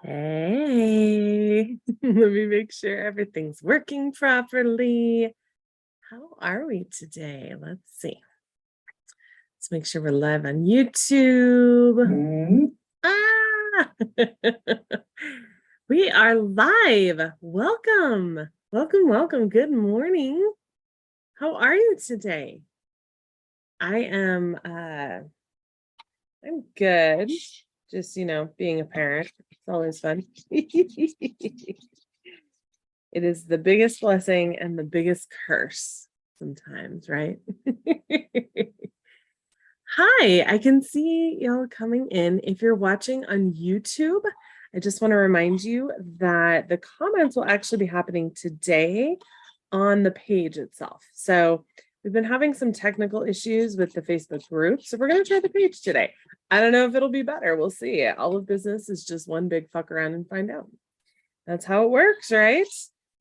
Hey, let me make sure everything's working properly. How are we today? Let's see. Let's make sure we're live on YouTube. Ah, we are live. Welcome. Welcome. Good morning. How are you today? I'm good. Just, being a parent. It's always fun. It is the biggest blessing and the biggest curse sometimes, right? Hi, I can see y'all coming in. If you're watching on YouTube, I just want to remind you that the comments will actually be happening today on the page itself. So we've been having some technical issues with the Facebook group. So we're going to try the page today. I don't know if it'll be better. We'll see. All of business is just one big fuck around and find out. That's how it works, right?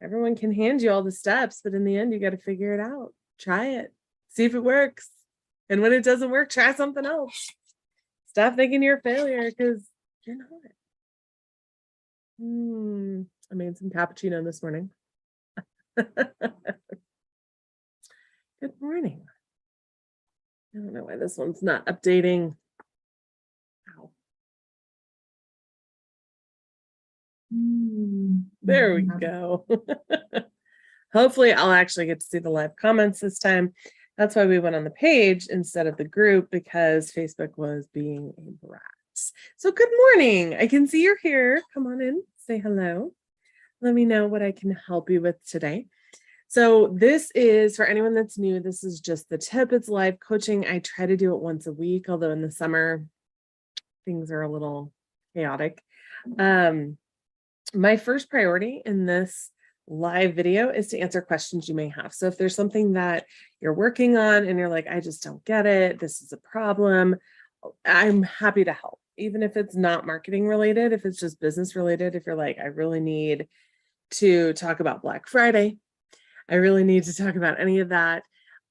Everyone can hand you all the steps, but in the end, you got to figure it out. Try it. See if it works. And when it doesn't work, try something else. Stop thinking you're a failure because you're not. I made some cappuccino this morning. Good morning. I don't know why this one's not updating. Ow. There we go. Hopefully I'll actually get to see the live comments this time. That's why we went on the page instead of the group, because Facebook was being a brat. So good morning. I can see you're here. Come on in, say hello. Let me know what I can help you with today. So this is, for anyone that's new, this is just the tip. It's live coaching. I try to do it once a week, although in the summer, things are a little chaotic. My first priority in this live video is to answer questions you may have. So if there's something that you're working on and you're like, I just don't get it, this is a problem, I'm happy to help. Even if it's not marketing related, if it's just business related, if you're like, I really need to talk about Black Friday, I really need to talk about any of that,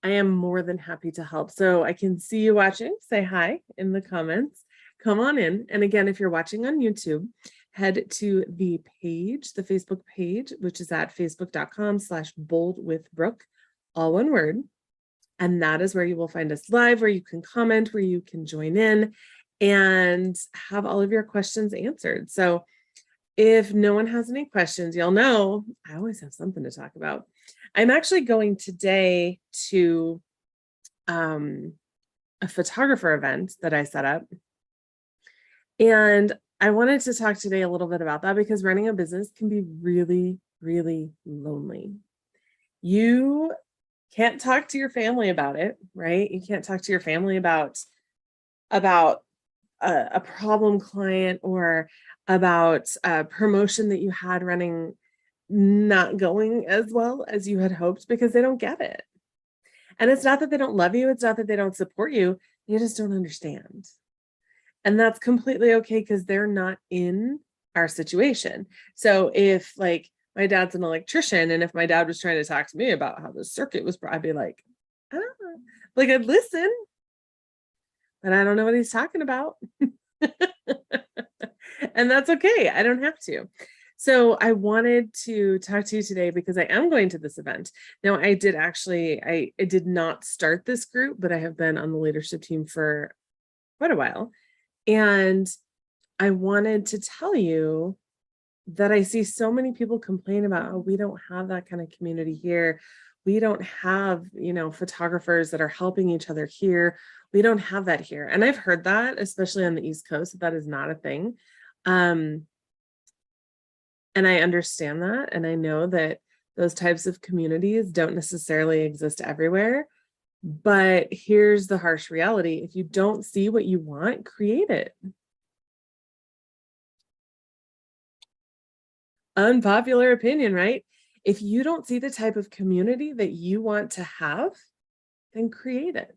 I am more than happy to help. So I can see you watching. Say hi in the comments. Come on in. And again, if you're watching on YouTube, head to the page, the Facebook page, which is at facebook.com/boldwithbrooke, all one word. And that is where you will find us live, where you can comment, where you can join in and have all of your questions answered. So if no one has any questions, you'll know I always have something to talk about. I'm actually going today to a photographer event that I set up. And I wanted to talk today a little bit about that because running a business can be really, really lonely. You can't talk to your family about it, right? You can't talk to your family about a problem client or about a promotion that you had running not going as well as you had hoped, because they don't get it. And it's not that they don't love you. It's not that they don't support you. They just don't understand. And that's completely okay because they're not in our situation. So if like my dad's an electrician, and if my dad was trying to talk to me about how the circuit was, I'd be like, I don't know. Like I'd listen, but I don't know what he's talking about. And that's okay. I don't have to. So I wanted to talk to you today because I am going to this event. Now, I did not start this group, but I have been on the leadership team for quite a while. And I wanted to tell you that I see so many people complain about, oh, we don't have that kind of community here. We don't have, photographers that are helping each other here. We don't have that here. And I've heard that, especially on the East Coast, that is not a thing. And I understand that. And I know that those types of communities don't necessarily exist everywhere. But here's the harsh reality. If you don't see what you want, create it. Unpopular opinion, right? If you don't see the type of community that you want to have, then create it.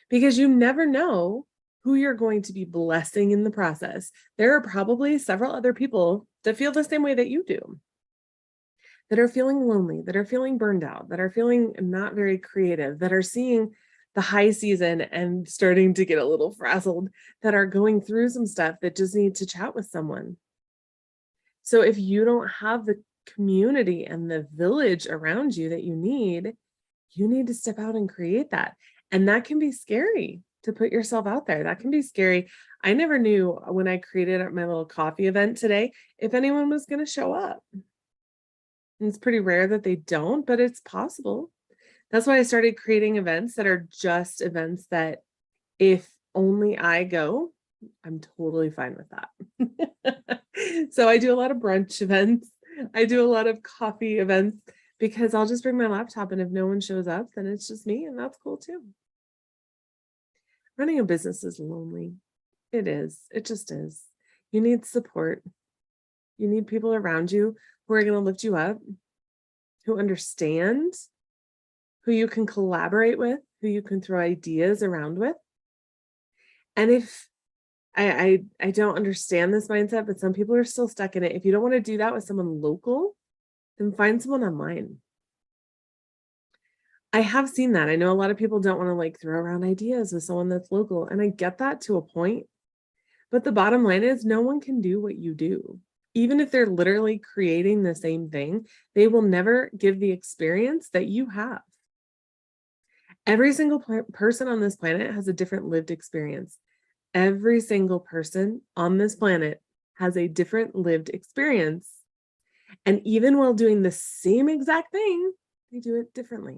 Because you never know who you're going to be blessing in the process. There are probably several other people that feel the same way that you do, that are feeling lonely, that are feeling burned out, that are feeling not very creative, that are seeing the high season and starting to get a little frazzled, that are going through some stuff that just need to chat with someone. So if you don't have the community and the village around you that you need to step out and create that. And that can be scary to put yourself out there. That can be scary. I never knew when I created my little coffee event today if anyone was going to show up. And it's pretty rare that they don't, but it's possible. That's why I started creating events that are just events that if only I go, I'm totally fine with that. So I do a lot of brunch events. I do a lot of coffee events because I'll just bring my laptop and if no one shows up, then it's just me and that's cool too. Running a business is lonely. It is. It just is. You need support. You need people around you who are going to lift you up, who understand, who you can collaborate with, who you can throw ideas around with. And if I don't understand this mindset, but some people are still stuck in it. If you don't want to do that with someone local, then find someone online. I have seen that. I know a lot of people don't want to like throw around ideas with someone that's local, and I get that to a point. But the bottom line is no one can do what you do. Even if they're literally creating the same thing, they will never give the experience that you have. Every single person on this planet has a different lived experience. Every single person on this planet has a different lived experience. And even while doing the same exact thing, they do it differently.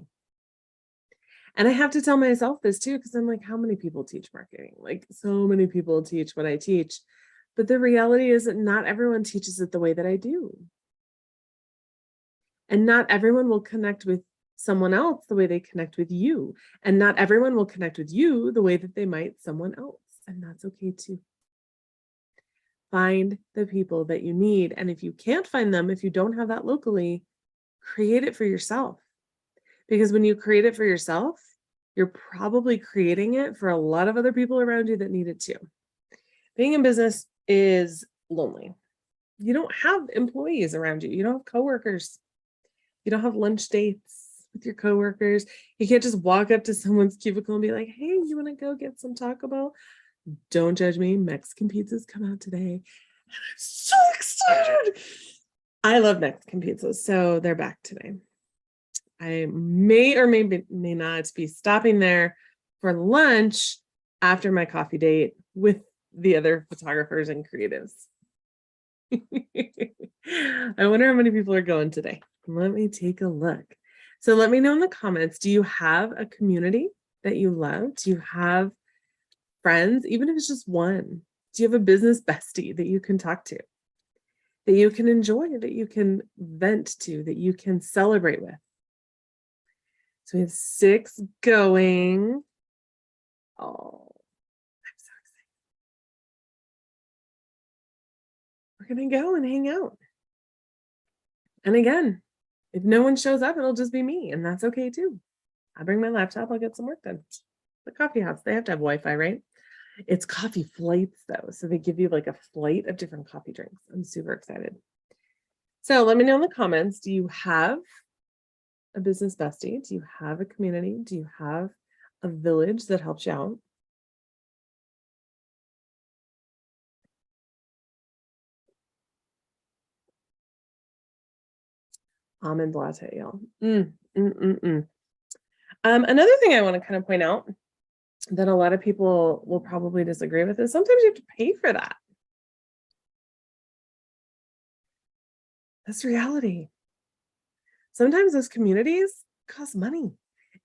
And I have to tell myself this too, because I'm like, how many people teach marketing? Like, so many people teach what I teach. But the reality is that not everyone teaches it the way that I do. And not everyone will connect with someone else the way they connect with you. And not everyone will connect with you the way that they might someone else. And that's okay too. Find the people that you need. And if you can't find them, if you don't have that locally, create it for yourself. Because when you create it for yourself, you're probably creating it for a lot of other people around you that need it too. Being in business is lonely. You don't have employees around you. You don't have coworkers. You don't have lunch dates with your coworkers. You can't just walk up to someone's cubicle and be like, hey, you want to go get some Taco Bell? Don't judge me. Mexican pizzas come out today. I'm so excited. I love Mexican pizzas, so they're back today. I may or may not be stopping there for lunch after my coffee date with the other photographers and creatives. I wonder how many people are going today. Let me take a look. So let me know in the comments, do you have a community that you love? Do you have friends, even if it's just one? Do you have a business bestie that you can talk to, that you can enjoy, that you can vent to, that you can celebrate with? So we have 6 going. Oh, I'm so excited. We're going to go and hang out. And again, if no one shows up, it'll just be me, and that's okay too. I'll bring my laptop, I'll get some work done. The coffee house, they have to have Wi-Fi, right? It's coffee flights though. So they give you like a flight of different coffee drinks. I'm super excited. So let me know in the comments, do you have a business bestie? Do you have a community? Do you have a village that helps you out? Almond latte, y'all. Another thing I want to kind of point out that a lot of people will probably disagree with is sometimes you have to pay for that. That's reality. Sometimes those communities cost money,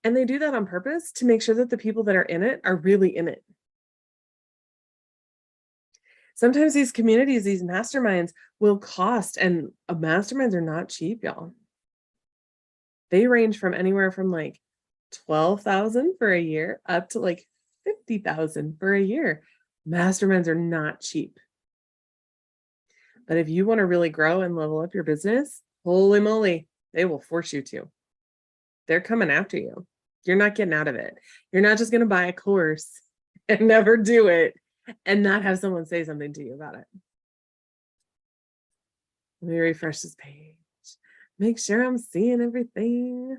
and they do that on purpose to make sure that the people that are in it are really in it. Sometimes these communities, these masterminds will cost, and masterminds are not cheap, y'all. They range from anywhere from like 12,000 for a year up to like 50,000 for a year. Masterminds are not cheap. But if you want to really grow and level up your business, holy moly, they will force you to. They're coming after you. You're not getting out of it. You're not just going to buy a course and never do it and not have someone say something to you about it. Let me refresh this page. Make sure I'm seeing everything.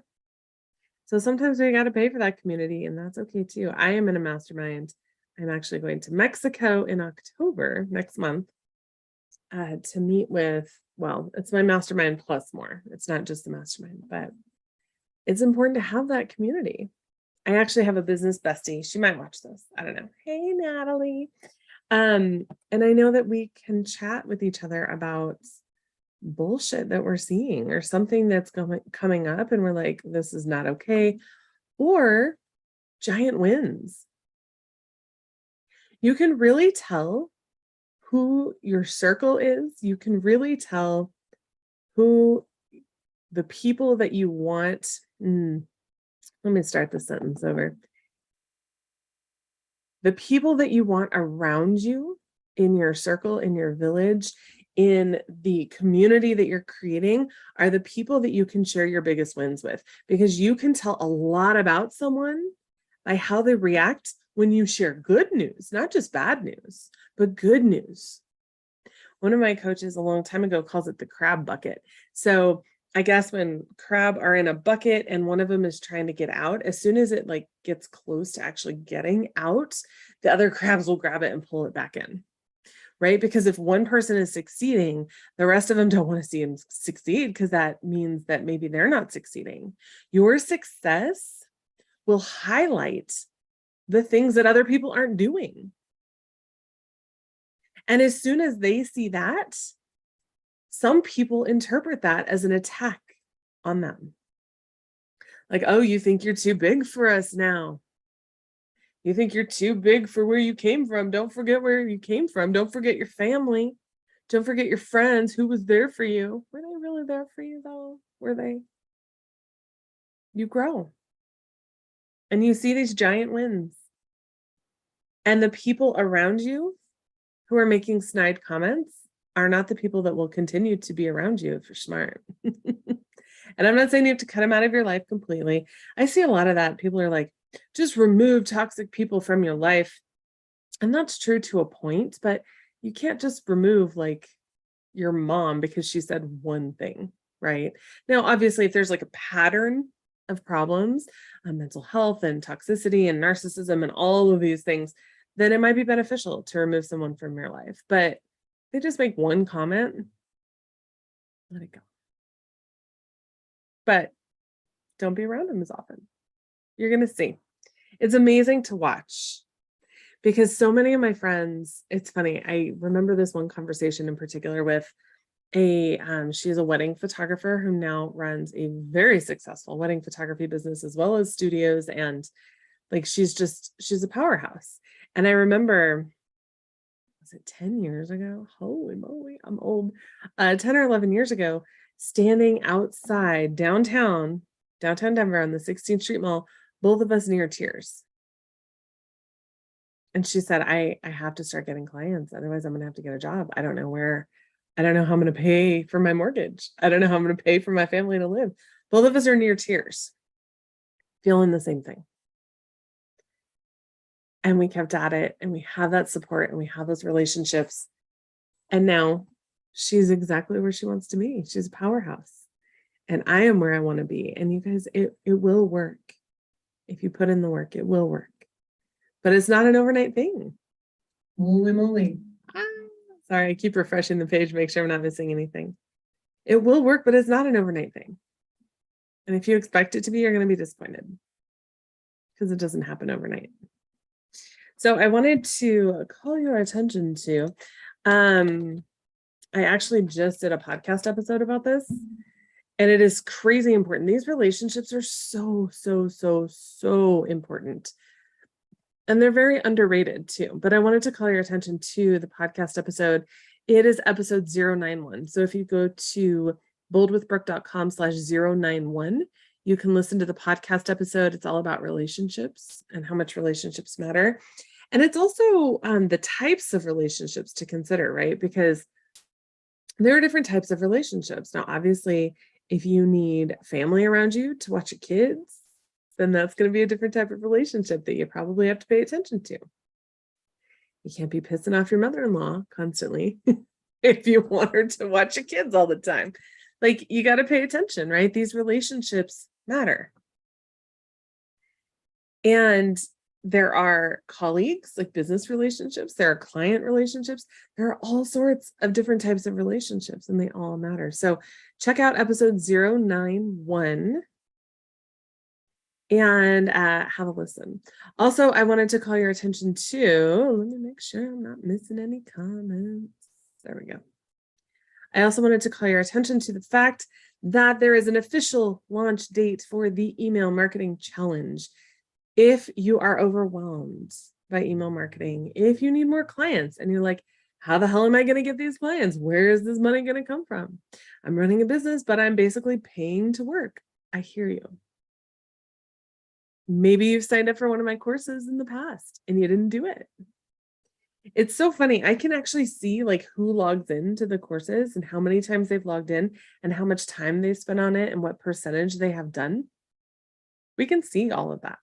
So sometimes we got to pay for that community, and that's okay too. I am in a mastermind. I'm actually going to Mexico in October next month to meet with well, it's my mastermind plus more. It's not just the mastermind, but it's important to have that community. I actually have a business bestie. She might watch this. I don't know. Hey, Natalie. And I know that we can chat with each other about bullshit that we're seeing or something that's coming up and we're like, this is not okay, or giant wins. You can really tell who your circle is. You can really tell who the people that you want. Let me start the sentence over. The people that you want around you in your circle, in your village, in the community that you're creating are the people that you can share your biggest wins with, because you can tell a lot about someone by how they react when you share good news, not just bad news, but good news. One of my coaches a long time ago calls it the crab bucket. So I guess when crab are in a bucket and one of them is trying to get out, as soon as it like gets close to actually getting out, the other crabs will grab it and pull it back in, right? Because if one person is succeeding, the rest of them don't want to see him succeed, because that means that maybe they're not succeeding. Your success will highlight the things that other people aren't doing. And as soon as they see that, some people interpret that as an attack on them. Like, oh, you think you're too big for us now. You think you're too big for where you came from. Don't forget where you came from. Don't forget your family. Don't forget your friends. Who was there for you? Were they really there for you, though? Were they? You grow. And you see these giant wins. And the people around you who are making snide comments are not the people that will continue to be around you if you're smart. And I'm not saying you have to cut them out of your life completely. I see a lot of that. People are like, just remove toxic people from your life. And that's true to a point, but you can't just remove like your mom because she said one thing, right? Now, obviously, if there's like a pattern of problems, mental health and toxicity and narcissism and all of these things, then it might be beneficial to remove someone from your life. But they just make one comment, let it go. But don't be around them as often. You're going to see. It's amazing to watch, because so many of my friends, it's funny, I remember this one conversation in particular with she's a wedding photographer who now runs a very successful wedding photography business as well as studios. And like, she's a powerhouse. And I remember, was it 10 years ago? Holy moly, I'm old. 10 or 11 years ago, standing outside downtown Denver on the 16th Street Mall, both of us near tears. And she said, I have to start getting clients. Otherwise, I'm going to have to get a job. I don't know how I'm going to pay for my mortgage. I don't know how I'm going to pay for my family to live. Both of us are near tears, feeling the same thing. And we kept at it, and we have that support, and we have those relationships. And now she's exactly where she wants to be. She's a powerhouse. And I am where I want to be. And you guys, it will work. If you put in the work, it will work. But it's not an overnight thing. Holy moly. Sorry, I keep refreshing the page, make sure I'm not missing anything. It will work, but it's not an overnight thing. And if you expect it to be, you're going to be disappointed, because it doesn't happen overnight. So I wanted to call your attention to, I actually just did a podcast episode about this, and it is crazy important. These relationships are so, so, so, so important. And they're very underrated too. But I wanted to call your attention to the podcast episode. It is episode 091. So if you go to boldwithbrooke.com/091, you can listen to the podcast episode. It's all about relationships and how much relationships matter. And it's also the types of relationships to consider, right? Because there are different types of relationships. Now, obviously, if you need family around you to watch your kids, then that's going to be a different type of relationship that you probably have to pay attention to. You can't be pissing off your mother-in-law constantly if you want her to watch your kids all the time. Like, you got to pay attention, right? These relationships matter. And There are colleagues, like business relationships, there are client relationships, there are all sorts of different types of relationships, and they all matter. So check out episode 091 and have a listen. Also, I wanted to call your attention to, let me make sure I'm not missing any comments. There we go. I also wanted to call your attention to the fact that there is an official launch date for the email marketing challenge. If you are overwhelmed by email marketing, if you need more clients and you're like, how the hell am I going to get these clients? Where is this money going to come from? I'm running a business, but I'm basically paying to work. I hear you. Maybe you've signed up for one of my courses in the past and you didn't do it. It's so funny. I can actually see like who logs into the courses and how many times they've logged in and how much time they've spent on it and what percentage they have done. We can see all of that.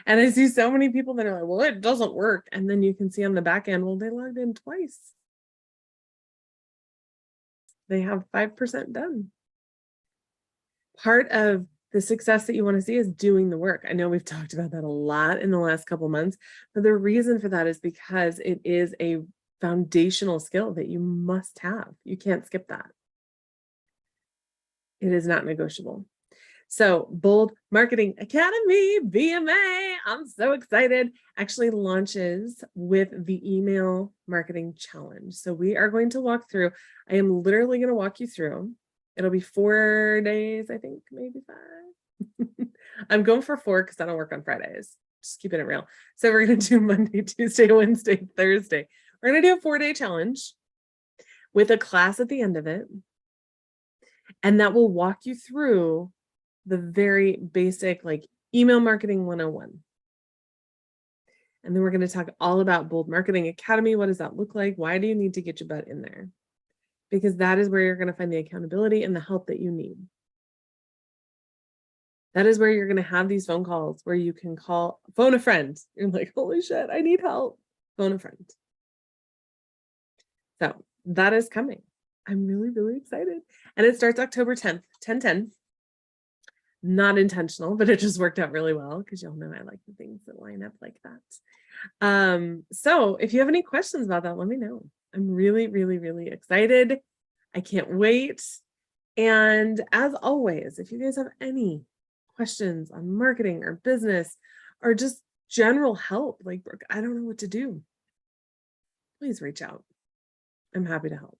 And I see so many people that are like, well, it doesn't work. And then you can see on the back end, well, they logged in twice. They have 5% done. Part of the success that you want to see is doing the work. I know we've talked about that a lot in the last couple months, but the reason for that is because it is a foundational skill that you must have. You can't skip that. It is not negotiable. So Bold Marketing Academy, BMA, I'm so excited, actually launches with the email marketing challenge. So we are going to walk through, I am literally going to walk you through. It'll be 4 days, I think, maybe 5. I'm going for 4 because I don't work on Fridays. Just keeping it real. So we're going to do Monday, Tuesday, Wednesday, Thursday. We're going to do a 4-day challenge with a class at the end of it. And that will walk you through the very basic like email marketing 101. And then we're going to talk all about Bold Marketing Academy. What does that look like? Why do you need to get your butt in there? Because that is where you're going to find the accountability and the help that you need. That is where you're going to have these phone calls where you can phone a friend. You're like, holy shit, I need help. Phone a friend. So that is coming. I'm really, really excited. And it starts October 10th, 10/10. Not intentional, but it just worked out really well because y'all know I like the things that line up like that. So if you have any questions about that, let me know. I'm really, really, really excited. I can't wait. And as always, if you guys have any questions on marketing or business or just general help, like, Brooke, I don't know what to do, please reach out. I'm happy to help.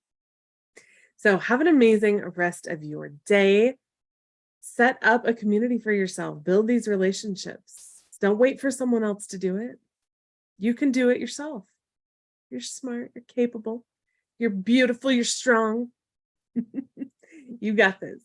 So have an amazing rest of your day. Set up a community for yourself. Build these relationships. Don't wait for someone else to do it. You can do it yourself. You're smart. You're capable. You're beautiful. You're strong. You got this.